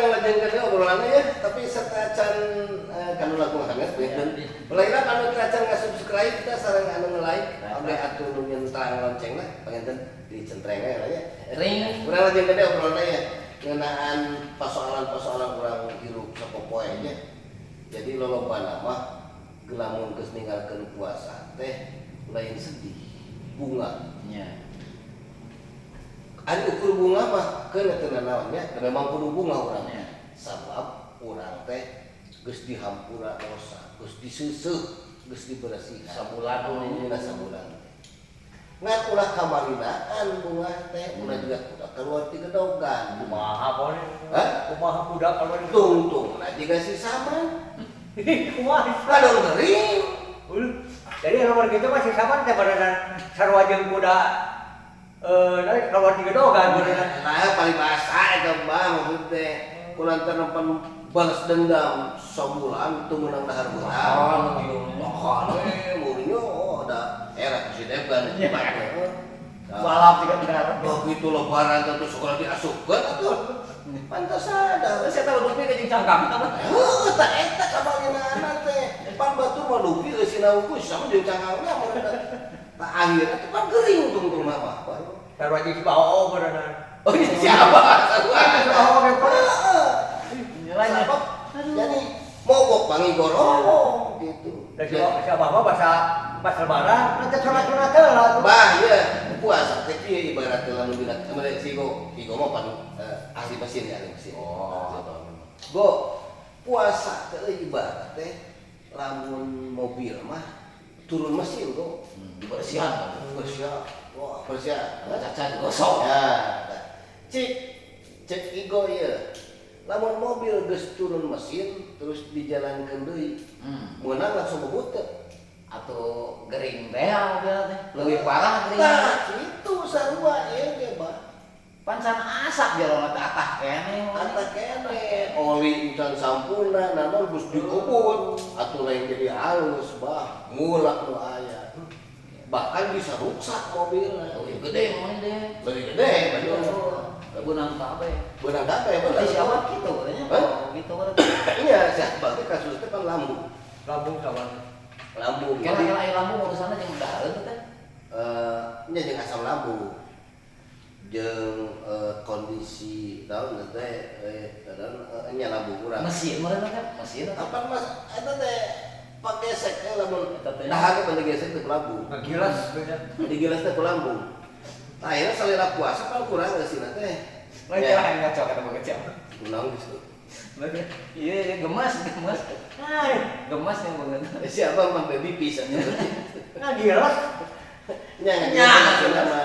urang lajengkeun deui obrolanna ya, tapi setacan kanu lagu hangat beunteun. Mulailah kanu acan ngasubscribe kita sareng anu nge-like, abdi atuh nu nyentrang loncengna panginten dicentrengna ya. Ring. Urang lajengkeun deui obrolanna ya. Ngeunaan persoalan-persoalan urang hirup sapopoe nya. Jadi lolobana mah gelamun geus ninggalkeun puasa teh lain sedih, bunga. Nya. Anu ukur bunga mah keun teu naonnya, memang kudu bunga urangnya. Sabab urang teh geus dihampura dosa, geus diseuseuh, geus diberesihan sabulan dina sabulan. Ngan ulah kamarinaan bunga teh, ulah juga kuda keluar ti gedogan. Kumaha pone? Hah? Kumaha budak keluar itu? Tungtung na jiga si saman. Kumaha? Kadang gering. Jadi nomor gitu masih sama teh pada sarua jeung kuda dari keluar di gedogan beneran. Nah, paling bahasa eta Bang maksud teh. Kulantar nempan balas dendam sabulan teu meunang dahar beurang. Mourinho ada era presiden kan. Balap juga benar. Begitu lebaran tentu sekolah diasupkeun atuh. Pantas sadar. Saya tahu dupi ke jeung cangkang apa? Heuh, tah eta kabalinana teh. Pan batu mah dupi eusina unggul sama jeung cangkangna meureun. Tah akhirna teh pan geuring tungtung mah. Sarua jeung bawa beneran. Oh ini siapa? Bawa ke Nyelanya. Jadi mogok pangigoro gitu. Dan siapa bahasa lebaran nanti sholat-sholat lah. Bah ya puasa teh ieu ibarat lamun dina kemarin sigo mah pan ahli mesin ya ahli mesin. Go puasa teh ibarat teh lamun mobil mah turun mesin go Dibersihan. Wah bersihan. Cacat gosok. Ya. Cek igo ieu. Lamun mobil geus turun mesin terus dijalankeun deui. Meunang langsung bebut teh. Atau gering beal mobil teh. Leuwih parah gering. Tah, kitu sarua ieu ge, Bah. Pancan asap jalona teh atah keneh. Anta kene oli encan sampurna namun geus dikubut atuh lain jadi halus, Bah. Ngulak nu aya. Bahkan bisa rusak mobilna. Leuwih gede mah deh. Lebih gede, betul. Benang kabeh. Benang kabeh bener. Berarti siapa gitu katanya? Hah? Gitu berarti. Iya, siapa teh kasus teh kan lambung. Lambung kawan. Lambung. Kira-kira aya lambung urusanna jeung dahareun teh. Nya jeung asam lambung. Jeung kondisi daun teh nya lambung urang. Mesin meureun kan? Mesin. Apa Mas eta teh pak gesek lamun Eta teh. dahar teh gesek teh lambung. Gilas beda. Di gelas teh lambung. Akhirnya salira puasa kan kurang geus sina teh. Lain cara yang ngaco kata kecil. Ulang gitu. Iya, gemas. Hai, Gemas yang banget. Siapa mah baby pisan. nah gilas. Nya nama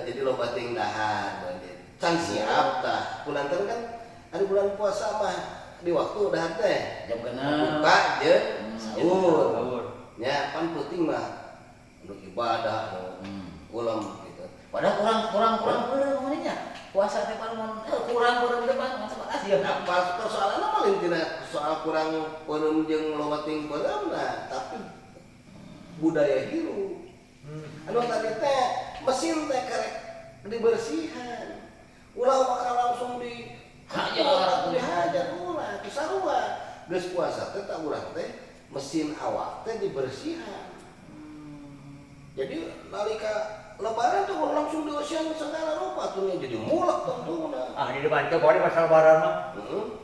jadi loba ting dahar. Can siap tah. Kulantar kan ada bulan puasa mah di waktu dahar teh. Jam genep. Buka jeung Sahur. sahur. Nya pan penting mah untuk ibadah, ulam gitu. Padahal kurang maninya. Puasa teh paling kurang teh Bang, macam kasih ya. Nah, persoalannya paling tidak soal kurang peureum jeung loba ting peureum nah, tapi budaya hirup. Anu tadi teh mesin teh karek dibersihan. Ulah bakal langsung dihajar ulah itu sarua. Geus puasa teh tak urang teh mesin awak teh dibersihan. Jadi nalika lebaran tuh langsung diusian segala rupa tuh jadi mulak tentunya. Ah di depan itu boleh pas lebaran mah.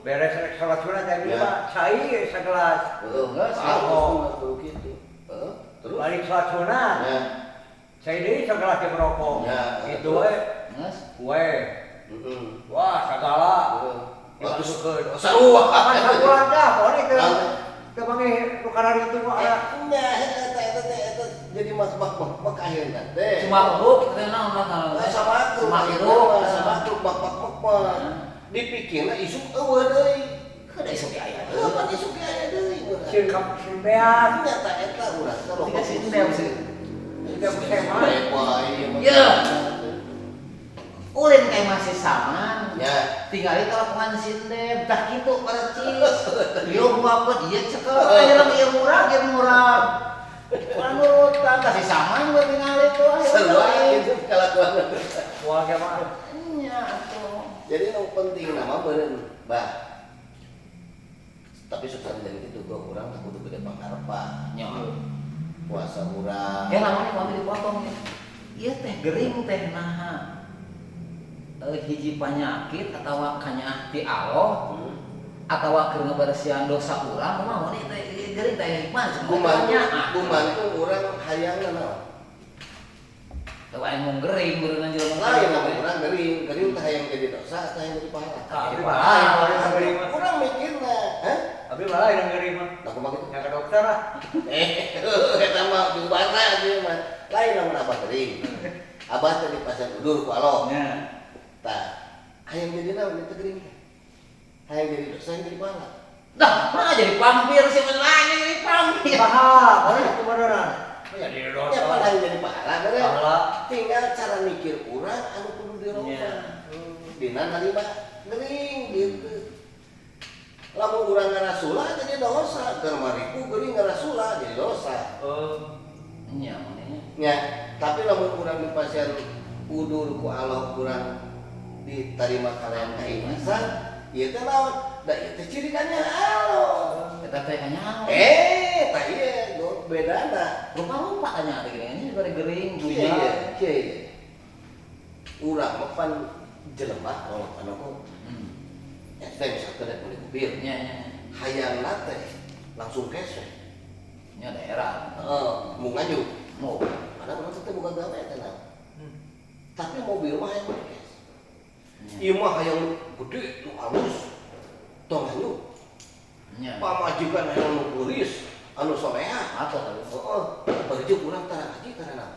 Beres salat sunat jadi Ya. mah cai segelas. Enggak sih gitu. Terus Balik salat sunat. ya. Cai deui segelas jeung merokok. Ya. Itu we. Nges. We. Wah, segala. Bagus sarua. Kan sabulan dah, pokoknya ke mangi nukaran itu mah aya. Nya eta jadi mas mak akhirna teh. Cuma huruf teh naon lah. Sama tuh bak dipikirna isuk eueuh deui. Kada isu aya. Pan isuk aya deui. Sieun ka sieun beas. Nyata eta urang teh loba. Tiga sindel sih. Tiga kusema. Ya. Ulin kayak masih sama. Ya. Tinggal teleponan sindem, dah gitu percis. Yo buat dia cekel, aja lagi yang murah. Orang nurutan kasih sama gue tinggal itu. Sarua gitu kelakuan. Wah, gimana? Iya tuh. Jadi yang penting nama beren, bah. Tapi susah jadi itu gua kurang tak kudu gede pangkarepan. Nyo. Puasa urang. Ya namanya kami dipotong nih. Iya teh gering teh naha. Hiji penyakit atau kanya ti Allah atau keur ngabaresian dosa urang mah mun teh gering teh hikmah Kuman tuh urang hayangna naon? Tawa yang mau gering berenang jelema Lain lah urang gering teh hayang jadi dosa, teh hayang jadi pahala. Tapi malah yang gering mah. Urang mikirna, hah? Tapi malah yang gering mah. Nah, kumaha kitu? Yang ke dokter lah. Eta mah jubana dia mah. Lain lamun abah gering. Abah teh di pasar udur ku Allah. Ya. Tah, hayang jadi naon itu gering? Hayang jadi dosa, hayang jadi pahala. dah mah jadi pampir sih menanya jadi pampir Paham, mana itu beneran. Ya di Ya dosa. pahala hayang jadi pahala bener. Pahala. Tinggal cara mikir urang anu kudu dirobah. Iya. Dina narima gering gitu. Lamun urang ngarasula jadi dosa, keur mariku geuring ngarasula jadi dosa. nya manehnya Ya, tapi lamun urang dipasieun udur ku Allah urang diterima kalian keikhlasan, ieu teh naon? Da ieu teh ciri kana Allah. eta teh nya Tah ieu bedana. rupa-rupa nya ada gering bari gering Iya, dunya iya. Urang mah pan jelema kalau anu kok ya teh misalkan ada kulit bir. nya Hayangna teh langsung keseh. nya daerah Mau ngaju. mau Padahal urang teh bukan gawe teh naon. Tapi mobil mah hayang kes. nya Ieu mah hayang gede, nu halus. Tong ngaju. nya Pamajikan hayang nu geuris, anu soleha. apa tadi Heeh, baju urang tara ngaji tara naon.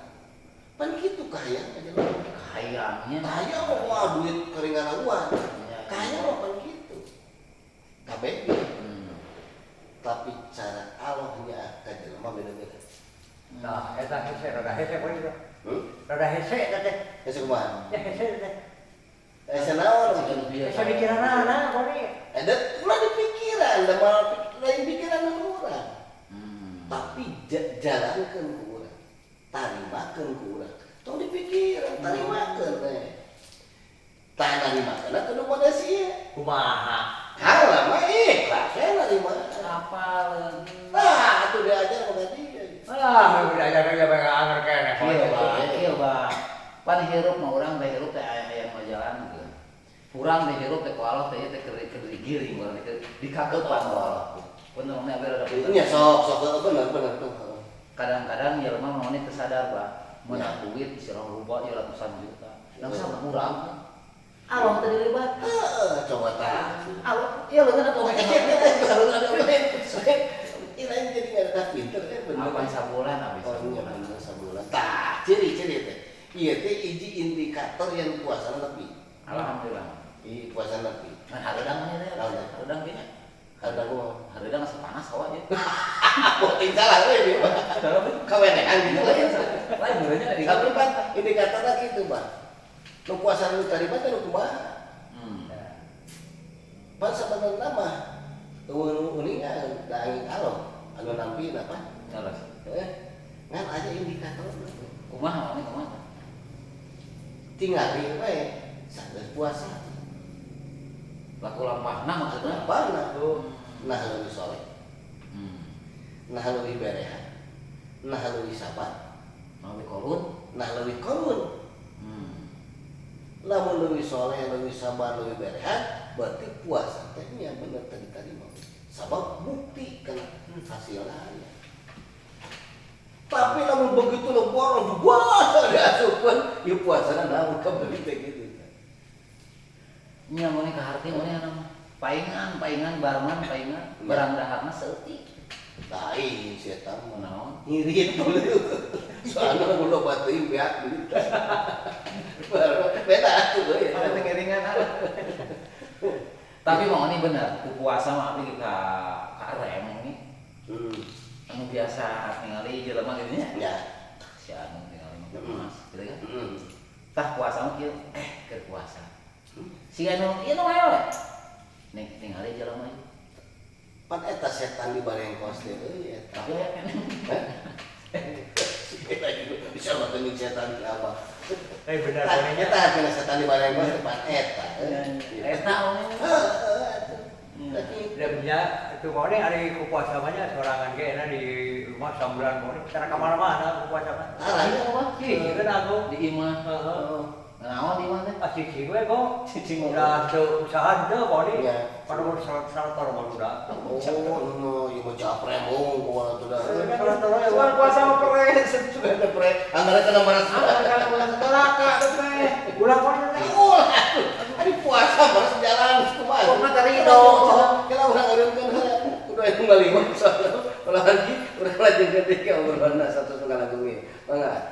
Pan kitu kahayang aja lah. hayangnya Kaya mah wah duit keringan aguan. nya Kaya mah pan kitu. Kabeh tapi cara Allah nya ka jelema beda-beda. Nah, eta hese rada hese poin itu. Hmm? Rada hese eta teh. Hese kumaha? Ya hese teh. Hese naon? Hese pikiranna poin. Ada ulah di pikiran, da malah lain pikiran urang. Tapi jalankeun ku urang. Tarimakeun ku urang. Tong dipikiran, tarimakeun teh. Tah narimakeun kudu modal sia. Kumaha? Halah mah ikhlas we narima. apa Nah, atuh diajar sama dia. Ah, udah aja aja pengen anger kene. kieu ba pan hirup mah urang teh hirup teh aya majalan gitu urang teh hirup teh ku Allah teh teh keur digiring urang teh dikagepan ku Allah bener mah abis ada Nya sok bener tuh. kadang-kadang jelema mah teu sadar ba meunang duit sirah rupa ya ratusan juta yang sama urang Allah teh dilibat Coba tah. Allah iya bener atuh Kalau ada main, kirain jadi nggak ada pinter kan bener. apa sabulan habis Oh iya sabulan bener sebulan. Tah, ciri-ciri teh. Iya teh hiji indikator yang puasa lebih. alhamdulillah Iya puasa lebih. kan hareudang mah teh hareudang gini Ada gua. hareudang asa panas hawa ya Boleh salah we dia. Kawenehan gitu lah ya. lain benernya di Tapi kan indikatornya gitu, Bang. Nu puasa nu tarima teh nu kumaha? Pan sebenarnya mah uningan da angin alo anu nampi apa? terus Ngan aja indikator. kumaha mah kumaha Tingali we sageus puasa. laku lampahna maksudna Apa nah leuwih soleh, nah leuwih berehan, nah leuwih sabar, mau korun nah leuwih korun. Lamun leuwih soleh, leuwih sabar, leuwih berehan, berarti puasa teh nya bener tadi mah. Sabab bukti kan hasilnya. Tapi lamun begitu lo borong puasa diasupkeun, ieu puasana naon kabeh teh gitu. nya mun ka harti mun anu paingan barman barang daharna seutik Lain si eta mah naon ngirit dulu. Soalnya udah batuin beak duit. Beda tuh ya. ada ngeringan tapi mau ini bener ku puasa mah abdi ka karem ini anu biasa ningali jelema gitu nya Ya. si anu ningali mah mas gitu kan Heeh. tah puasa mah kieu keur puasa si anu ieu nu ayo nek ningali jelema ieu Pan eta setan di barengkos teh euy eta. tapi ya kan bisa bertemu setan di apa. benar Tah, benar. eta kena setan di mana mah depan eta. Eta orangnya. Tapi Udah punya itu kau ini hari kupuasa banyak sorangan kayaknya di rumah sambulan kau ini cara kemana-mana kupuasa kan. arahnya apa? Cici kan aku. Di imah. Naon di mana? Ah cici gue kok. Cici mah. Udah usaha itu kau ini. Iya. Pada mau salat tahun udah. Oh, ieu mah capremong kumaha tuh dah. Salat tahun ya. Bulan puasa mah pres. Sudah ada pre, anggaran kana mana Kalau bulan neraka tuh teh. Ulang kau ini. Hari puasa baru sejalan kumaha. Kok mah tadi dong. Kalau orang ngereumkeun udah yang balik mah ulah lagi udah lanjut ke tiga obrolan satu setengah lagu ini. Mangga.